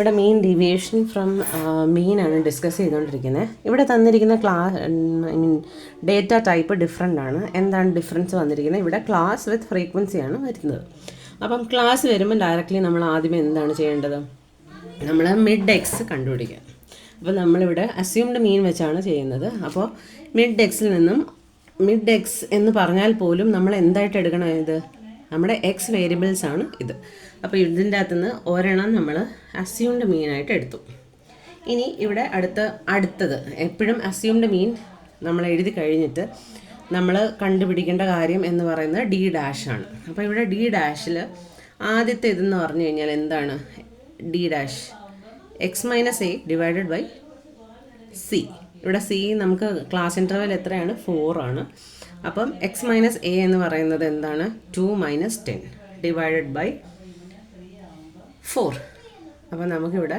ഇവിടെ mean deviation from മീനാണ് discuss ചെയ്തുകൊണ്ടിരിക്കുന്നത്. ഇവിടെ തന്നിരിക്കുന്ന ഡേറ്റ ടൈപ്പ് ഡിഫറെൻ്റ് ആണ്. എന്താണ് ഡിഫറൻസ് വന്നിരിക്കുന്നത്? ഇവിടെ ക്ലാസ് വിത്ത് ഫ്രീക്വൻസിയാണ് വരുന്നത്. അപ്പം ക്ലാസ് വരുമ്പോൾ ഡയറക്റ്റ്ലി നമ്മൾ ആദ്യമേ എന്താണ് ചെയ്യേണ്ടത്? നമ്മൾ മിഡ് എക്സ് കണ്ടുപിടിക്കുക. അപ്പോൾ നമ്മളിവിടെ അസ്യൂംഡ് മീൻ വെച്ചാണ് ചെയ്യുന്നത്. അപ്പോൾ മിഡ് എക്സിൽ നിന്നും മിഡ് എക്സ് എന്ന് പറഞ്ഞാൽ പോലും നമ്മൾ എന്തായിട്ട് എടുക്കണം? ഇത് നമ്മുടെ എക്സ് വേരിയബിൾസ് ആണ് ഇത്. അപ്പോൾ ഇതിൻ്റെ അകത്തുനിന്ന് ഒരെണ്ണം നമ്മൾ അസ്യൂംഡ് മീനായിട്ട് എടുത്തു. ഇനി ഇവിടെ അടുത്തത് എപ്പോഴും അസ്യൂംഡ് മീൻ നമ്മൾ എഴുതി കഴിഞ്ഞിട്ട് നമ്മൾ കണ്ടുപിടിക്കേണ്ട കാര്യം എന്ന് പറയുന്നത് ഡി ഡാഷ് ആണ്. അപ്പോൾ ഇവിടെ ഡി ഡാഷിൽ ആദ്യത്തെ ഇതെന്ന് പറഞ്ഞു കഴിഞ്ഞാൽ എന്താണ്? D dash X minus A divided by C. ഇവിടെ സി നമുക്ക് ക്ലാസ് ഇൻ്റർവെൽ എത്രയാണ്? 4 ആണ്. അപ്പം എക്സ് മൈനസ് എ എന്ന് പറയുന്നത് എന്താണ്? 2 മൈനസ് 10 ഡിവൈഡഡ് ബൈ 4. അപ്പം നമുക്കിവിടെ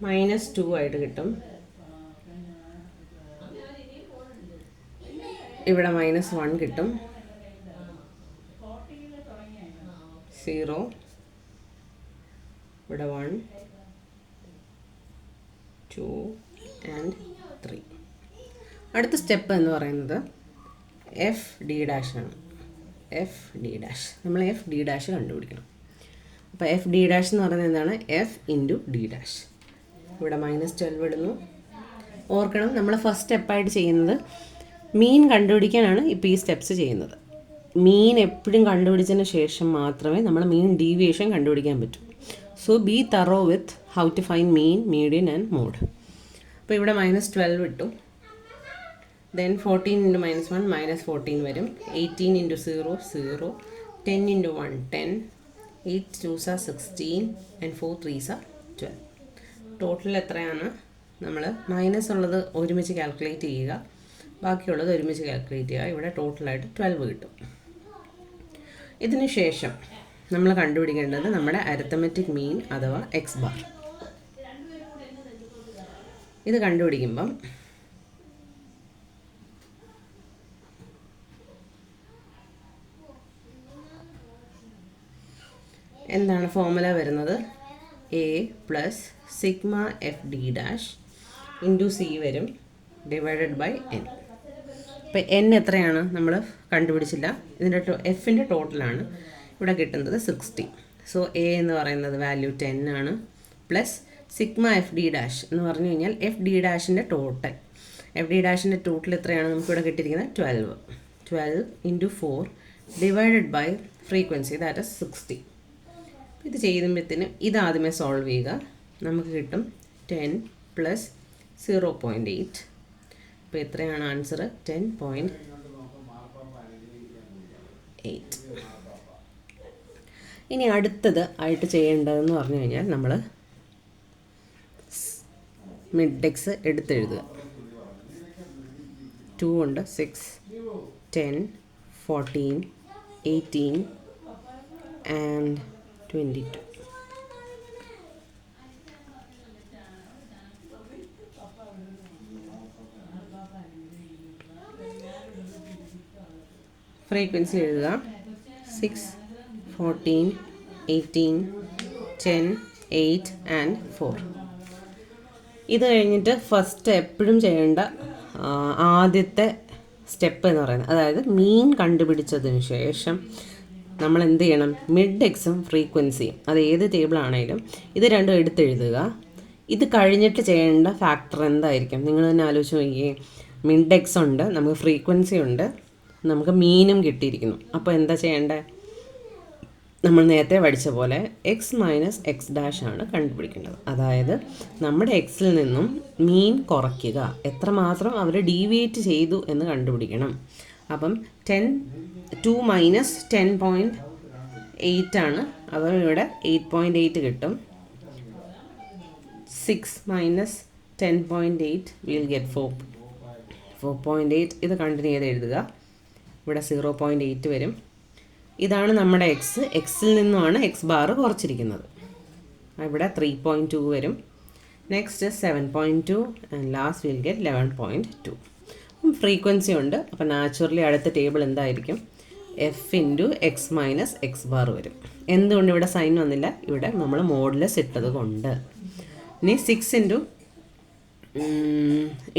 -2 ആയിട്ട് കിട്ടും. ഇവിടെ -1 കിട്ടും. 0 ഇവിടെ 1 2 ആൻഡ് 3. അടുത്ത സ്റ്റെപ്പ് എന്ന് പറയുന്നത് എഫ് ഡി ഡാഷ് ആണ്. എഫ് ഡി ഡാഷ് നമ്മൾ എഫ് ഡി ഡാഷ് കണ്ടുപിടിക്കണം. അപ്പോൾ എഫ് ഡി ഡാഷ് എന്ന് പറയുന്നത് എന്താണ്? F into D dash. ഇവിടെ -12 ഇടുന്നു. ഓർക്കണം, നമ്മൾ ഫസ്റ്റ് സ്റ്റെപ്പായിട്ട് ചെയ്യുന്നത് മീൻ കണ്ടുപിടിക്കാനാണ് ഇപ്പോൾ ഈ സ്റ്റെപ്സ് ചെയ്യുന്നത്. മീൻ എപ്പോഴും കണ്ടുപിടിച്ചതിന് ശേഷം മാത്രമേ നമ്മൾ മീൻ ഡീവിയേഷൻ കണ്ടുപിടിക്കാൻ പറ്റൂ. So be thorough with how to find mean, median and mode. അപ്പോൾ ഇവിടെ -12 ഇട്ടു. ദെൻ 14 ഇൻറ്റു -1 -14 വരും. 18 into 0 0. 10 into 1 10. 8 2s are 16 and 4 3s are 12. Total എത്രയാണ്? നമ്മൾ മൈനസ് ഉള്ളത് ഒരുമിച്ച് കാൽക്കുലേറ്റ് ചെയ്യുക, ബാക്കിയുള്ളത് ഒരുമിച്ച് കാൽക്കുലേറ്റ് ചെയ്യുക. ഇവിടെ ടോട്ടലായിട്ട് 12 കിട്ടും. ഇതിന് ശേഷം നമ്മൾ കണ്ടുപിടിക്കേണ്ടത് നമ്മുടെ അരിത്തമെറ്റിക് മീൻ അഥവാ എക്സ് ബാർ. ഇത് കണ്ടുപിടിക്കുമ്പം എന്താണ് ഫോർമുല വരുന്നത്? A plus sigma F D dash into C വരും ഡിവൈഡഡ് ബൈ എൻ. ഇപ്പം എൻ എത്രയാണ് നമ്മൾ കണ്ടുപിടിച്ചില്ല. ഇതിൻ്റെ എഫിൻ്റെ ടോട്ടലാണ് ഇവിടെ കിട്ടുന്നത് 60. സോ എ എന്ന് പറയുന്നത് വാല്യൂ 10 ആണ്. Plus sigma F D dash എന്ന് പറഞ്ഞു കഴിഞ്ഞാൽ എഫ് ഡി ഡാഷിൻ്റെ ടോട്ടൽ. എഫ് ഡി ഡാഷിൻ്റെ ടോട്ടൽ എത്രയാണ് നമുക്കിവിടെ കിട്ടിയിരിക്കുന്നത്? 12. 12 into 4 divided by frequency that is 60. ഇത് ചെയ്യുമ്പോഴത്തേന് ഇതാദ്യമേ സോൾവ് ചെയ്യുക. നമുക്ക് കിട്ടും 10 പ്ലസ് 0.8. അപ്പോൾ എത്രയാണ് ആൻസർ? 10.8. ഇനി അടുത്തത് ആയിട്ട് ചെയ്യേണ്ടതെന്ന് പറഞ്ഞു കഴിഞ്ഞാൽ നമ്മൾ മിഡ് എക്സ് എടുത്തെഴുതുക. 2 ഉണ്ട്, 6 10 14 18 ആൻഡ് 22. ഫ്രീക്വൻസി എഴുതുക. 6 14 18 10 8 ആൻഡ് 4. ഇത് കഴിഞ്ഞിട്ട് ഫസ്റ്റ് എപ്പോഴും ചെയ്യേണ്ട ആദ്യത്തെ സ്റ്റെപ്പ് എന്ന് പറയുന്നത്, അതായത് മീൻ കണ്ടുപിടിച്ചതിന് ശേഷം നമ്മൾ എന്ത് ചെയ്യണം? മിഡ് എക്സും ഫ്രീക്വൻസിയും, അത് ഏത് ടേബിളാണേലും ഇത് രണ്ടും എടുത്തെഴുതുക. ഇത് കഴിഞ്ഞിട്ട് ചെയ്യേണ്ട ഫാക്ടർ എന്തായിരിക്കും? നിങ്ങൾ തന്നെ ആലോചിച്ച് നോക്കിയേ. മിഡ് എക്സ് ഉണ്ട്, നമുക്ക് ഫ്രീക്വൻസി ഉണ്ട്, നമുക്ക് മീനും കിട്ടിയിരിക്കുന്നു. അപ്പോൾ എന്താ ചെയ്യേണ്ടത്? നമ്മൾ നേരത്തെ പഠിച്ച പോലെ എക്സ് മൈനസ് എക്സ് ഡാഷ് ആണ് കണ്ടുപിടിക്കേണ്ടത്. അതായത് നമ്മുടെ എക്സിൽ നിന്നും മീൻ കുറയ്ക്കുക, എത്രമാത്രം അവർ ഡീവിയേറ്റ് ചെയ്തു എന്ന് കണ്ടുപിടിക്കണം. അപ്പം 2 മൈനസ് 10.8 ആണ്. അപ്പോൾ ഇവിടെ 8.8 കിട്ടും. 6 മൈനസ് 10.8 വിൽ ഗെറ്റ് 4.8. ഇത് കണ്ടിന്യൂ ചെയ്ത് എഴുതുക. ഇവിടെ 0.8 വരും. ഇതാണ് നമ്മുടെ എക്സ്. എക്സിൽ നിന്നുമാണ് എക്സ് ബാർ കുറച്ചിരിക്കുന്നത്. ഇവിടെ 3.2 വരും. Next 7.2 and last will get 11.2. Frequency ഉണ്ട്. അപ്പോൾ നാച്ചുറലി അടുത്ത ടേബിൾ എന്തായിരിക്കും? F into X minus X bar വരും. എന്തുകൊണ്ട് ഇവിടെ സൈൻ വന്നില്ല? ഇവിടെ നമ്മൾ മോഡുലസ് ഇട്ടത് കൊണ്ട്. ഇനി 6 ഇൻറ്റു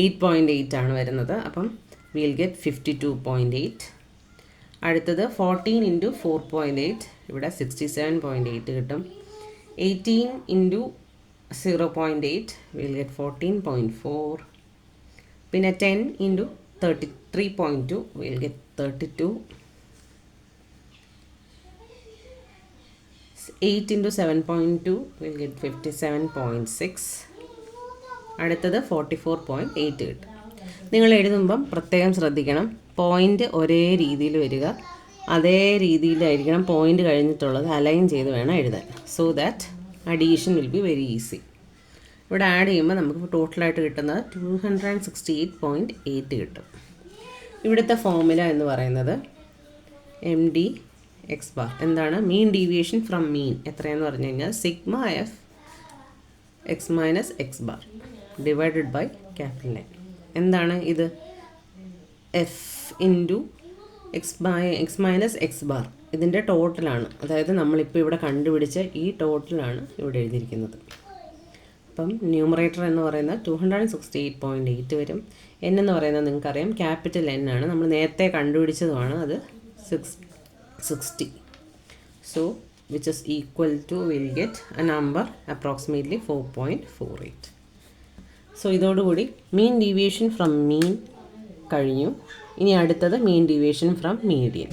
8.8 ആണ് വരുന്നത്. അപ്പം വിൽ ഗെറ്റ് 52.8. അടുത്തത് 14 ഇൻറ്റു 4.8, ഇവിടെ 67.8 കിട്ടും. 18 ഇൻറ്റു 0.8 വിൽ ഗെറ്റ് 14.4. പിന്നെ 10 into 33.2 will get 32. 8 into 7.2 will get 57.6. അടുത്തത് 44.8 കിട്ടും. നിങ്ങൾ എഴുതുമ്പം പ്രത്യേകം ശ്രദ്ധിക്കണം, പോയിൻ്റ് ഒരേ രീതിയിൽ വരിക, അതേ രീതിയിലായിരിക്കണം പോയിൻ്റ് കഴിഞ്ഞിട്ടുള്ളത് അലൈൻ ചെയ്ത് വേണം എഴുതാൻ. So that addition will be very easy. ഇവിടെ ആഡ് ചെയ്യുമ്പോൾ നമുക്ക് ടോട്ടലായിട്ട് കിട്ടുന്നത് 268.8 കിട്ടും. ഇവിടുത്തെ ഫോർമുല എന്ന് പറയുന്നത് എം ഡി എക്സ് ബാർ എന്താണ്? മീൻ ഡീവിയേഷൻ ഫ്രം മീൻ എത്രയെന്ന് പറഞ്ഞു കഴിഞ്ഞാൽ sigma F X minus X bar divided by capital N. എന്താണ് ഇത്? F into X minus X bar ഇതിൻ്റെ ടോട്ടലാണ്. അതായത് നമ്മളിപ്പോൾ ഇവിടെ കണ്ടുപിടിച്ച ഈ ടോട്ടലാണ് ഇവിടെ എഴുതിയിരിക്കുന്നത്. അപ്പം ന്യൂമറേറ്റർ എന്ന് പറയുന്നത് 268.8 വരും. എൻ എന്ന് പറയുന്നത് നിങ്ങൾക്കറിയാം ക്യാപിറ്റൽ എൻ ആണ്, നമ്മൾ നേരത്തെ കണ്ടുപിടിച്ചതുമാണ്, അത് 60. So which is equal to will get a number approximately 4.48. So ഇതോടുകൂടി മീൻ ഡീവിയേഷൻ ഫ്രം മീൻ കഴിഞ്ഞു. ഇനി അടുത്തത് മീൻ ഡീവിയേഷൻ ഫ്രം മീഡിയൻ.